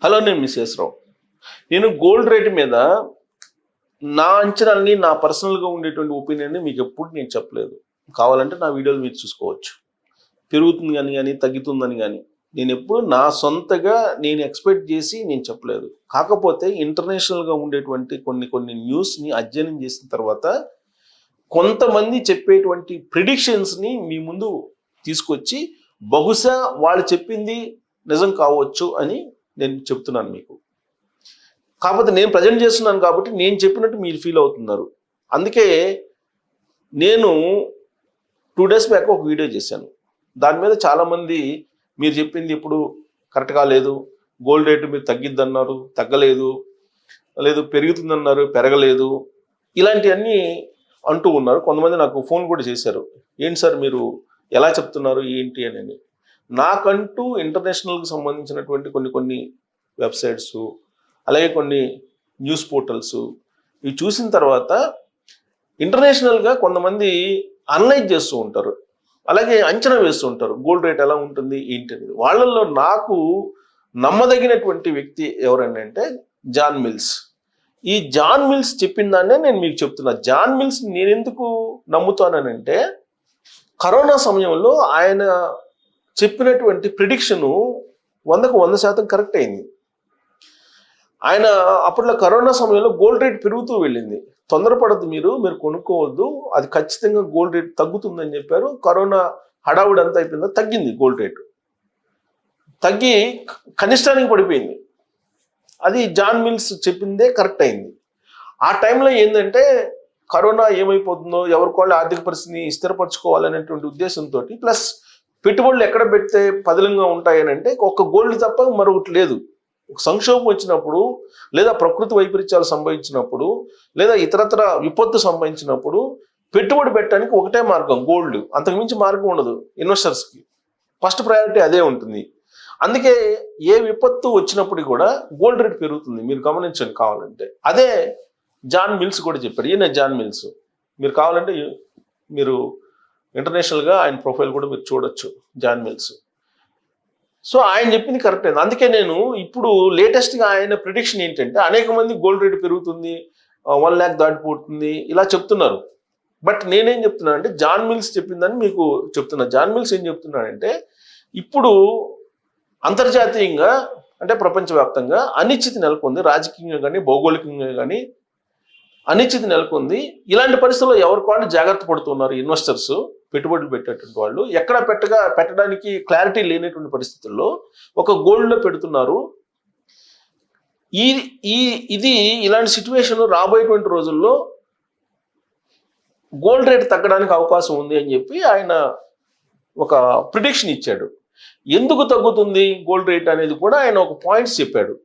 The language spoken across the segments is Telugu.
హలో, నేను మిసెస్ రావు. నేను గోల్డ్ రేట్ మీద నా అంచనాల్ని, నా పర్సనల్గా ఉండేటువంటి ఒపీనియన్ని మీకు ఎప్పుడు నేను చెప్పలేదు. కావాలంటే నా వీడియోలు మీరు చూసుకోవచ్చు. పెరుగుతుంది కానీ తగ్గుతుందని కానీ నేను ఎప్పుడు నా సొంతగా నేను ఎక్స్పెక్ట్ చేసి నేను చెప్పలేదు. కాకపోతే ఇంటర్నేషనల్గా ఉండేటువంటి కొన్ని న్యూస్ని అధ్యయనం చేసిన తర్వాత కొంతమంది చెప్పేటువంటి ప్రిడిక్షన్స్ని మీ ముందు తీసుకొచ్చి బహుశా వాళ్ళు చెప్పింది నిజం కావచ్చు అని నేను చెప్తున్నాను మీకు. కాకపోతే నేను ప్రజెంట్ చేస్తున్నాను కాబట్టి నేను చెప్పినట్టు మీరు ఫీల్ అవుతున్నారు. అందుకే నేను 2 days బ్యాక్ ఒక వీడియో చేశాను. దాని మీద చాలామంది మీరు చెప్పింది ఇప్పుడు కరెక్ట్గా లేదు, గోల్డ్ రేటు మీరు తగ్గిద్దన్నారు, తగ్గలేదు, లేదు పెరుగుతుందన్నారు, పెరగలేదు, ఇలాంటివన్నీ అంటూ ఉన్నారు. కొంతమంది నాకు ఫోన్ కూడా చేశారు, ఏంటి సార్ మీరు ఎలా చెప్తున్నారు ఏంటి అని. నాకంటూ ఇంటర్నేషనల్కి సంబంధించినటువంటి కొన్ని వెబ్సైట్స్, అలాగే కొన్ని న్యూస్ పోర్టల్స్ ఇవి చూసిన తర్వాత ఇంటర్నేషనల్గా కొంతమంది అనలైజ్ చేస్తూ ఉంటారు, అలాగే అంచనా వేస్తూ ఉంటారు గోల్డ్ రేట్ ఎలా ఉంటుంది ఏంటి అనేది. వాళ్ళల్లో నాకు నమ్మదగినటువంటి వ్యక్తి ఎవరంటే జాన్ మిల్స్. ఈ జాన్ మిల్స్ చెప్పిన దాన్నే నేను మీకు చెప్తున్నా. జాన్ మిల్స్ నేను ఎందుకు నమ్ముతానంటే కరోనా సమయంలో ఆయన చెప్పినటువంటి ప్రిడిక్షను 100కు 100% కరెక్ట్ అయింది. ఆయన అప్పట్లో కరోనా సమయంలో గోల్డ్ రేట్ పెరుగుతూ వెళ్ళింది. తొందరపడద్దు, మీరు కొనుక్కోవద్దు, అది ఖచ్చితంగా గోల్డ్ రేట్ తగ్గుతుందని చెప్పారు. కరోనా హడావుడి అంతా అయిపోయిందో తగ్గింది, గోల్డ్ రేటు తగ్గి కనిష్టానికి పడిపోయింది. అది జాన్ మిల్స్ చెప్పిందే కరెక్ట్ అయింది. ఆ టైంలో ఏంటంటే కరోనా ఏమైపోతుందో, ఎవరికోళ్ళ ఆర్థిక పరిస్థితిని స్థిరపరచుకోవాలనేటువంటి ఉద్దేశంతో, ప్లస్ పెట్టుబడులు ఎక్కడ పెడితే పదిలంగా ఉంటాయని అంటే ఒక్క గోల్డ్ తప్ప మరొకటి లేదు. ఒక సంక్షోభం వచ్చినప్పుడు, లేదా ప్రకృతి వైపరీత్యాలు సంభవించినప్పుడు, లేదా ఇతరత్ర విపత్తు సంభవించినప్పుడు పెట్టుబడి పెట్టడానికి ఒకటే మార్గం గోల్డ్. అంతకుమించి మార్గం ఉండదు ఇన్వెస్టర్స్కి. ఫస్ట్ ప్రయారిటీ అదే ఉంటుంది. అందుకే ఏ విపత్తు వచ్చినప్పుడు కూడా గోల్డ్ రేట్ పెరుగుతుంది. మీరు గమనించండి కావాలంటే. అదే జాన్ మిల్స్ కూడా చెప్పారు. ఈయన జాన్ మిల్స్. మీరు కావాలంటే మీరు ఇంటర్నేషనల్గా ఆయన ప్రొఫైల్ కూడా మీరు చూడొచ్చు, జాన్ మిల్స్. సో ఆయన చెప్పింది కరెక్ట్ అయింది. అందుకే నేను ఇప్పుడు లేటెస్ట్గా ఆయన ప్రిడిక్షన్ ఏంటంటే అనేక మంది గోల్డ్ రేట్ పెరుగుతుంది, 1 lakh దాటిపోతుంది ఇలా చెప్తున్నారు. బట్ నేనేం చెప్తున్నాను అంటే జాన్ మిల్స్ చెప్పిందని మీకు చెప్తున్నా. జాన్ మిల్స్ ఏం చెప్తున్నాడంటే ఇప్పుడు అంతర్జాతీయంగా అంటే ప్రపంచవ్యాప్తంగా అనిశ్చితి నెలకొంది, రాజకీయంగా కానీ భౌగోళికంగా కానీ అనిశ్చితి నెలకొంది. ఇలాంటి పరిస్థితుల్లో ఎవరికి వాళ్ళు జాగ్రత్త పడుతున్నారు ఇన్వెస్టర్స్, పెట్టుబడులు పెట్టేటువంటి వాళ్ళు. ఎక్కడ పెట్టడానికి క్లారిటీ లేనటువంటి పరిస్థితుల్లో ఒక గోల్డ్లో పెడుతున్నారు. ఇది ఇలాంటి సిచ్యువేషన్ రాబోయేటువంటి రోజుల్లో గోల్డ్ రేట్ తగ్గడానికి అవకాశం ఉంది అని చెప్పి ఆయన ఒక ప్రిడిక్షన్ ఇచ్చాడు. ఎందుకు తగ్గుతుంది గోల్డ్ రేట్ అనేది కూడా ఆయన ఒక పాయింట్స్ చెప్పాడు.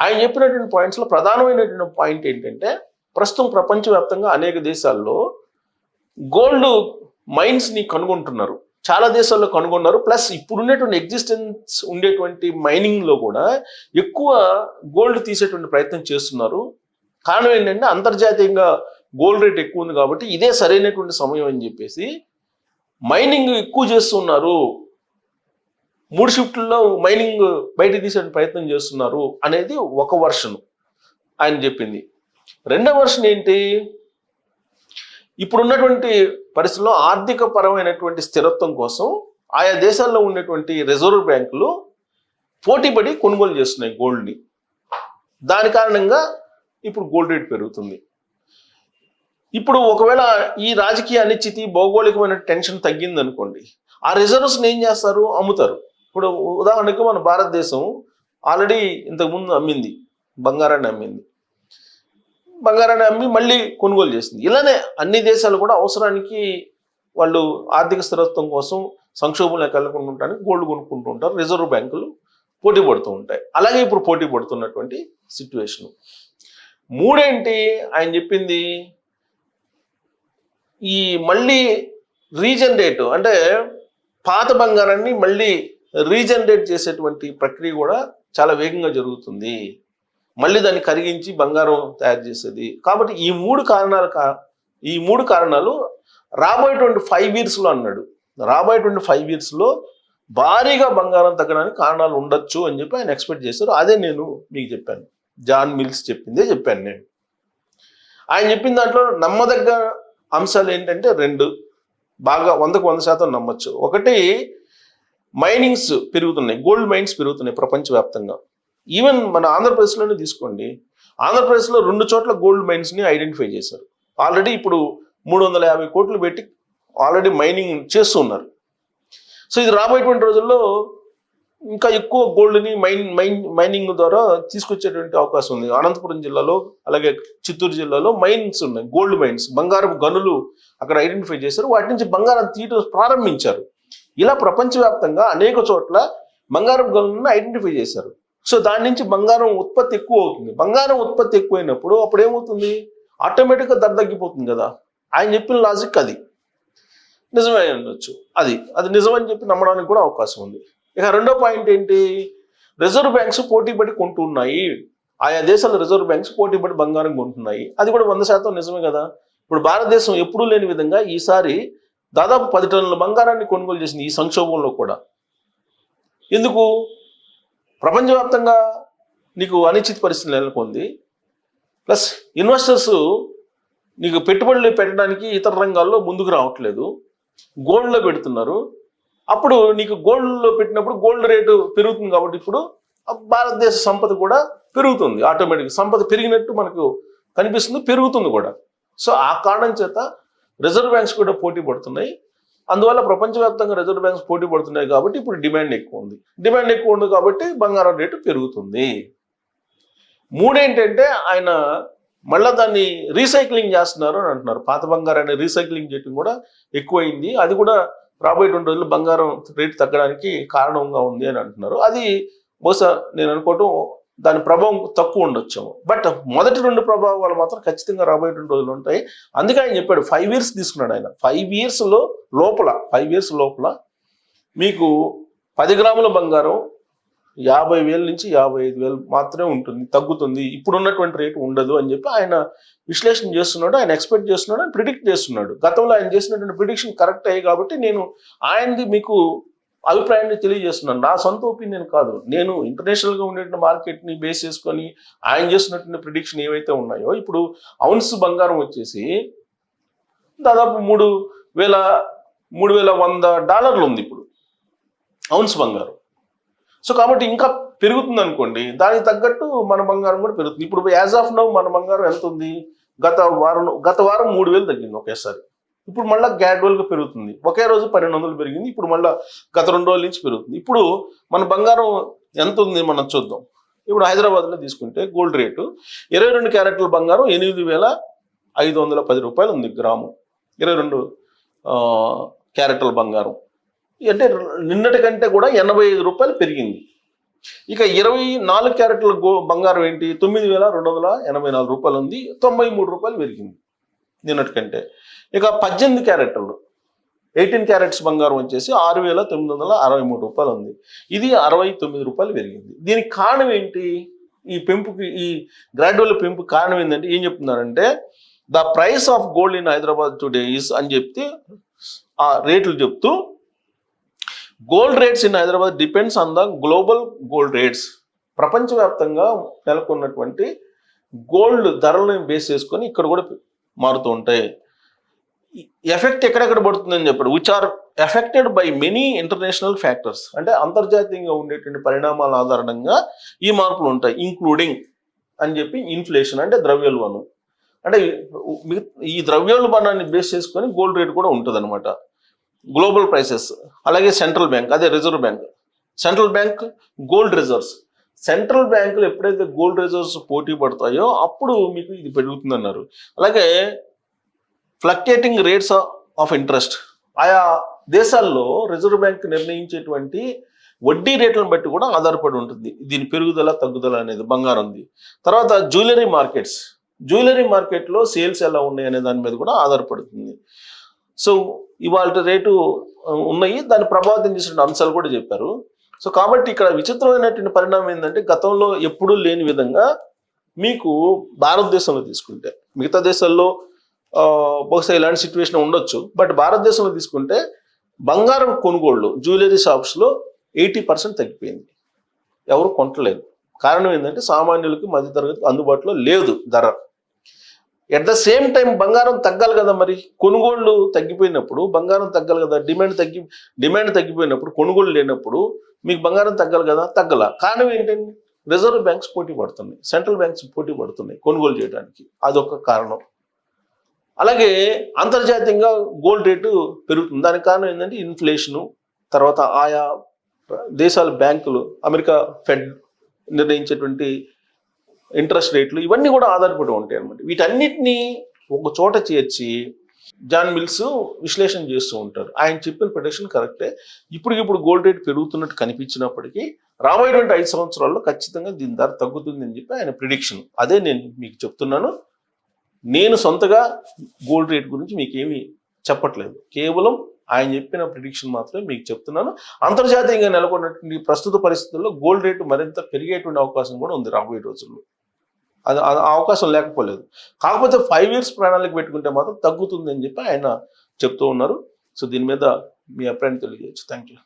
ఆయన చెప్పినటువంటి పాయింట్స్లో ప్రధానమైనటువంటి పాయింట్ ఏంటంటే ప్రస్తుతం ప్రపంచవ్యాప్తంగా అనేక దేశాల్లో గోల్డ్ మైన్స్ని కనుగొంటున్నారు. చాలా దేశాల్లో కనుగొన్నారు. ప్లస్ ఇప్పుడున్నటువంటి ఎగ్జిస్టెన్స్ ఉండేటువంటి మైనింగ్లో కూడా ఎక్కువ గోల్డ్ తీసేటువంటి ప్రయత్నం చేస్తున్నారు. కారణం ఏంటంటే అంతర్జాతీయంగా గోల్డ్ రేట్ ఎక్కువ ఉంది కాబట్టి ఇదే సరైనటువంటి సమయం అని చెప్పేసి మైనింగ్ ఎక్కువ చేస్తున్నారు. 3 షిఫ్ట్లలో మైనింగ్ బయట తీసే ప్రయత్నం చేస్తున్నారు అనేది ఒక వర్షన్ ఆయన చెప్పింది. రెండవ వర్షన్ ఏంటి, ఇప్పుడున్నటువంటి పరిస్థితుల్లో ఆర్థిక పరమైనటువంటి స్థిరత్వం కోసం ఆయా దేశాల్లో ఉన్నటువంటి రిజర్వ్ బ్యాంకులు పోటీపడి కొనుగోలు చేస్తున్నాయి గోల్డ్ని. దాని కారణంగా ఇప్పుడు గోల్డ్ రేట్ పెరుగుతుంది. ఇప్పుడు ఒకవేళ ఈ రాజకీయ అనిశ్చితి, భౌగోళికమైన టెన్షన్ తగ్గింది అనుకోండి, ఆ రిజర్వ్స్ని ఏం చేస్తారు, అమ్ముతారు. ఇప్పుడు ఉదాహరణకు మన భారతదేశం ఆల్రెడీ ఇంతకుముందు అమ్మింది, బంగారాన్ని అమ్మి మళ్ళీ కొనుగోలు చేసింది. ఇలానే అన్ని దేశాలు కూడా అవసరానికి వాళ్ళు ఆర్థిక స్థిరత్వం కోసం సంక్షోభంలోకి వెళ్ళకుండా ఉండడానికి గోల్డ్ కొనుక్కుంటూ ఉంటారు. రిజర్వ్ బ్యాంకులు పోటీ పడుతూ ఉంటాయి. అలాగే ఇప్పుడు పోటీ పడుతున్నటువంటి సిచ్యువేషన్. మూడేంటి ఆయన చెప్పింది, ఈ మళ్ళీ రీజనరేట్ అంటే పాత బంగారాన్ని మళ్ళీ రీజనరేట్ చేసేటువంటి ప్రక్రియ కూడా చాలా వేగంగా జరుగుతుంది. మళ్ళీ దాన్ని కరిగించి బంగారం తయారు చేసేది. కాబట్టి ఈ మూడు కారణాలు రాబోయేటువంటి 5 yearsలో అన్నాడు. రాబోయేటువంటి 5 yearsలో భారీగా బంగారం తగ్గడానికి కారణాలు ఉండొచ్చు అని చెప్పి ఆయన ఎక్స్పెక్ట్ చేశారు. అదే నేను మీకు చెప్పాను. జాన్ మిల్స్ చెప్పిందే చెప్పాను నేను. ఆయన చెప్పిన దాంట్లో నమ్మదగ్గ అంశాలు ఏంటంటే 2 బాగా 100% నమ్మొచ్చు. ఒకటి, మైనింగ్స్ పెరుగుతున్నాయి, గోల్డ్ మైన్స్ పెరుగుతున్నాయి ప్రపంచవ్యాప్తంగా. ఈవెన్ మన ఆంధ్రప్రదేశ్లోనే తీసుకోండి, ఆంధ్రప్రదేశ్లో 2 చోట్ల గోల్డ్ మైన్స్ని ఐడెంటిఫై చేశారు. ఆల్రెడీ ఇప్పుడు 350 కోట్లు పెట్టి ఆల్రెడీ మైనింగ్ చేస్తూ ఉన్నారు. సో ఇది రాబోయేటువంటి రోజుల్లో ఇంకా ఎక్కువ గోల్డ్ని మైనింగ్ ద్వారా తీసుకొచ్చేటువంటి అవకాశం ఉంది. అనంతపురం జిల్లాలో అలాగే చిత్తూరు జిల్లాలో మైన్స్ ఉన్నాయి, గోల్డ్ మైన్స్, బంగారపు గనులు అక్కడ ఐడెంటిఫై చేశారు. వాటి నుంచి బంగారం తీయడం ప్రారంభించారు. ఇలా ప్రపంచవ్యాప్తంగా అనేక చోట్ల బంగారపు గనులను ఐడెంటిఫై చేశారు. సో దాని నుంచి బంగారం ఉత్పత్తి ఎక్కువ అవుతుంది. బంగారం ఉత్పత్తి ఎక్కువైనప్పుడు అప్పుడు ఏమవుతుంది, ఆటోమేటిక్గా ధర తగ్గిపోతుంది కదా. ఆయన చెప్పిన లాజిక్ అది నిజమే ఉండొచ్చు. అది నిజమని చెప్పి నమ్మడానికి కూడా అవకాశం ఉంది. ఇక రెండో పాయింట్ ఏంటి, రిజర్వ్ బ్యాంక్స్ పోటీపడి కొంటున్నాయి. ఆయా దేశాల రిజర్వ్ బ్యాంక్స్ పోటీపడి బంగారం కొంటున్నాయి. అది కూడా 100% నిజమే కదా. ఇప్పుడు భారతదేశం ఎప్పుడూ లేని విధంగా ఈసారి దాదాపు 10 టన్నుల బంగారాన్ని కొనుగోలు చేసింది ఈ సంక్షోభంలో కూడా. ఎందుకు, ప్రపంచవ్యాప్తంగా నీకు అనిశ్చిత పరిస్థితి నెలకొంది, ప్లస్ ఇన్వెస్టర్స్ నీకు పెట్టుబడులు పెట్టడానికి ఇతర రంగాల్లో ముందుకు రావట్లేదు, గోల్డ్లో పెడుతున్నారు. అప్పుడు నీకు గోల్డ్లో పెట్టినప్పుడు గోల్డ్ రేటు పెరుగుతుంది కాబట్టి ఇప్పుడు భారతదేశ సంపద కూడా పెరుగుతుంది. ఆటోమేటిక్ సంపద పెరిగినట్టు మనకు కనిపిస్తుంది, పెరుగుతుంది కూడా. సో ఆ కారణం చేత రిజర్వ్ బ్యాంక్స్ కూడా పోటీ పడుతున్నాయి. అందువల్ల ప్రపంచవ్యాప్తంగా రిజర్వ్ బ్యాంక్స్ పోటీ పడుతున్నాయి కాబట్టి ఇప్పుడు డిమాండ్ ఎక్కువ ఉంది కాబట్టి బంగారం రేటు పెరుగుతుంది. 3 ఏంటంటే ఆయన మళ్ళీ దాన్ని రీసైక్లింగ్ చేస్తున్నారు అని అంటున్నారు. పాత బంగారాన్ని రీసైక్లింగ్ చేయడం కూడా ఎక్కువైంది. అది కూడా రాబోయేటువంటి రోజుల్లో బంగారం రేటు తగ్గడానికి కారణంగా ఉంది అని అంటున్నారు. అది బహుశా నేను అనుకోవటం దాని ప్రభావం తక్కువ ఉండొచ్చాము. బట్ మొదటి 2 ప్రభావాలు మాత్రం ఖచ్చితంగా రాబోయేటువంటి రోజులు ఉంటాయి. అందుకే ఆయన చెప్పాడు 5 years తీసుకున్నాడు ఆయన. 5 years లోపల మీకు 10 గ్రాముల బంగారం 50,000 నుంచి 55,000 మాత్రమే ఉంటుంది, తగ్గుతుంది, ఇప్పుడున్నటువంటి రేటు ఉండదు అని చెప్పి ఆయన విశ్లేషణ చేస్తున్నాడు, ఆయన ఎక్స్పెక్ట్ చేస్తున్నాడు, ఆయన ప్రిడిక్ట్ చేస్తున్నాడు. గతంలో ఆయన చేసినటువంటి ప్రిడిక్షన్ కరెక్ట్ అయ్యాయి కాబట్టి నేను ఆయనది మీకు అభిప్రాయాన్ని తెలియజేస్తున్నాను. నా సొంత ఒపీనియన్ కాదు, నేను ఇంటర్నేషనల్గా ఉండేటువంటి మార్కెట్ని బేస్ చేసుకొని ఆయన చేసినటువంటి ప్రిడిక్షన్ ఏవైతే ఉన్నాయో, ఇప్పుడు ఔన్స్ బంగారం వచ్చేసి దాదాపు $3,100 ఉంది ఇప్పుడు ఔన్స్ బంగారం. సో కాబట్టి ఇంకా పెరుగుతుంది అనుకోండి, దానికి తగ్గట్టు మన బంగారం కూడా పెరుగుతుంది. ఇప్పుడు యాజ్ ఆఫ్ నౌ మన బంగారం ఎంత ఉంది, గత వారం 3,000 తగ్గింది ఒకేసారి. ఇప్పుడు మళ్ళీ గ్రాడ్యువల్గా పెరుగుతుంది. ఒకే రోజు 1,200 పెరిగింది, ఇప్పుడు మళ్ళీ గత 2 రోజుల నుంచి పెరుగుతుంది. ఇప్పుడు మన బంగారం ఎంత ఉంది మనం చూద్దాం. ఇప్పుడు హైదరాబాద్లో తీసుకుంటే గోల్డ్ రేటు 22 క్యారెట్ల బంగారం 8,510 రూపాయలు ఉంది గ్రాము. 22 క్యారెట్ల బంగారం అంటే నిన్నటి కంటే కూడా 85 రూపాయలు పెరిగింది. ఇక 24 క్యారెట్ల బంగారం ఏంటి, 9,284 రూపాయలు ఉంది, 93 రూపాయలు పెరిగింది నిన్నటి కంటే. ఇక 18 క్యారెట్లు 18 క్యారెట్స్ బంగారం వచ్చేసి 6,963 రూపాయలు ఉంది, ఇది 69 రూపాయలు పెరిగింది. దీనికి కారణం ఏంటి, ఈ పెంపుకి, ఈ గ్రాడ్యువల్ పెంపు కారణం ఏంటంటే ఏం చెప్తున్నారంటే, the price of gold in Hyderabad today is అని చెప్తే ఆ రేట్లు చెప్తూ, gold rates in Hyderabad depends on the global gold rates. ప్రపంచవ్యాప్తంగా నెలకొన్నటువంటి గోల్డ్ ధరలను బేస్ చేసుకొని ఇక్కడ కూడా మారుతూ ఉంటాయి. ఎఫెక్ట్ ఎక్కడెక్కడ పడుతుందని చెప్పాడు, which are affected by many international factors. అంటే అంతర్జాతీయంగా ఉండేటువంటి పరిణామాల ఆధారంగా ఈ మార్పులు ఉంటాయి. ఇంక్లూడింగ్ అని చెప్పి ఇన్ఫ్లేషన్ అంటే ద్రవ్యోల్బణం, అంటే ఈ ద్రవ్యోల్బణాన్ని బేస్ చేసుకొని గోల్డ్ రేట్ కూడా ఉంటుంది అనమాట. గ్లోబల్ ప్రైసెస్, అలాగే సెంట్రల్ బ్యాంక్, అదే reserve bank, central bank gold reserves. Central బ్యాంకులు ఎప్పుడైతే గోల్డ్ రిజర్వ్స్ పోటీ పడతాయో అప్పుడు మీకు ఇది పెరుగుతుంది అన్నారు. అలాగే ఫ్లక్చుయేటింగ్ రేట్స్ ఆఫ్ ఇంట్రెస్ట్, ఆయా దేశాల్లో రిజర్వ్ బ్యాంక్ నిర్ణయించేటువంటి వడ్డీ రేట్లను బట్టి కూడా ఆధారపడి ఉంటుంది దీని పెరుగుదల తగ్గుదల అనేది బంగారంది. తర్వాత జ్యువెలరీ మార్కెట్లో సేల్స్ ఎలా ఉన్నాయి అనే దాని మీద కూడా ఆధారపడుతుంది. సో ఇవాళ రేటు ఉన్నాయి, దాన్ని ప్రభావితం చేసిన అంశాలు కూడా చెప్పారు. సో కాబట్టి ఇక్కడ విచిత్రమైనటువంటి పరిణామం ఏంటంటే, గతంలో ఎప్పుడూ లేని విధంగా మీకు భారతదేశంలో తీసుకుంటే, మిగతా దేశాల్లో బహుశా ఇలాంటి సిచ్యువేషన్ ఉండొచ్చు, బట్ భారతదేశంలో తీసుకుంటే బంగారం కొనుగోళ్ళు జ్యువెలరీ షాప్స్లో 80% తగ్గిపోయింది. ఎవరు కొంటలేదు. కారణం ఏంటంటే సామాన్యులకి మధ్యతరగతికి అందుబాటులో లేదు ధర. ఎట్ ద సేమ్ టైం బంగారం తగ్గాలి కదా, మరి కొనుగోళ్ళు తగ్గిపోయినప్పుడు బంగారం తగ్గాలి కదా, డిమాండ్ తగ్గిపోయినప్పుడు కొనుగోళ్ళు లేనప్పుడు మీకు బంగారం తగ్గాలి కదా, తగ్గల. కారణం ఏంటండి? రిజర్వ్ బ్యాంక్స్ పోటీ పడుతున్నాయి, సెంట్రల్ బ్యాంక్స్ పోటీ పడుతున్నాయి కొనుగోలు చేయడానికి, అదొక కారణం. అలాగే అంతర్జాతీయంగా గోల్డ్ రేటు పెరుగుతుంది. దానికి కారణం ఏంటంటే ఇన్ఫ్లేషను, తర్వాత ఆయా దేశాల బ్యాంకులు, అమెరికా ఫెడ్ నిర్ణయించేటువంటి ఇంట్రెస్ట్ రేట్లు, ఇవన్నీ కూడా ఆధారపడి ఉంటాయి అన్నమాట. వీటన్నిటినీ ఒక చోట చేర్చి జాన్ మిల్స్ విశ్లేషణ చేస్తూ ఉంటారు. ఆయన చెప్పిన ప్రొడక్షన్ కరెక్టే. ఇప్పుడు గోల్డ్ రేట్ పెరుగుతున్నట్టు కనిపించినప్పటికీ రాబోయేటువంటి 5 సంవత్సరాల్లో ఖచ్చితంగా దీని ధర తగ్గుతుంది అని చెప్పి ఆయన ప్రిడిక్షన్. అదే నేను మీకు చెప్తున్నాను. నేను సొంతగా గోల్డ్ రేట్ గురించి మీకు ఏమీ చెప్పట్లేదు, కేవలం ఆయన చెప్పిన ప్రిడిక్షన్ మాత్రమే మీకు చెప్తున్నాను. అంతర్జాతీయంగా నెలకొన్నటువంటి ప్రస్తుత పరిస్థితుల్లో గోల్డ్ రేటు మరింత పెరిగేటువంటి అవకాశం కూడా ఉంది రాబోయే రోజుల్లో. అది అవకాశం లేకపోలేదు. కాకపోతే 5 years ప్రణాళిక పెట్టుకుంటే మాత్రం తగ్గుతుంది అని చెప్పి ఆయన చెప్తూ ఉన్నారు. సో దీని మీద మీ అభిప్రాయం తెలియజేయచ్చు. Thank you.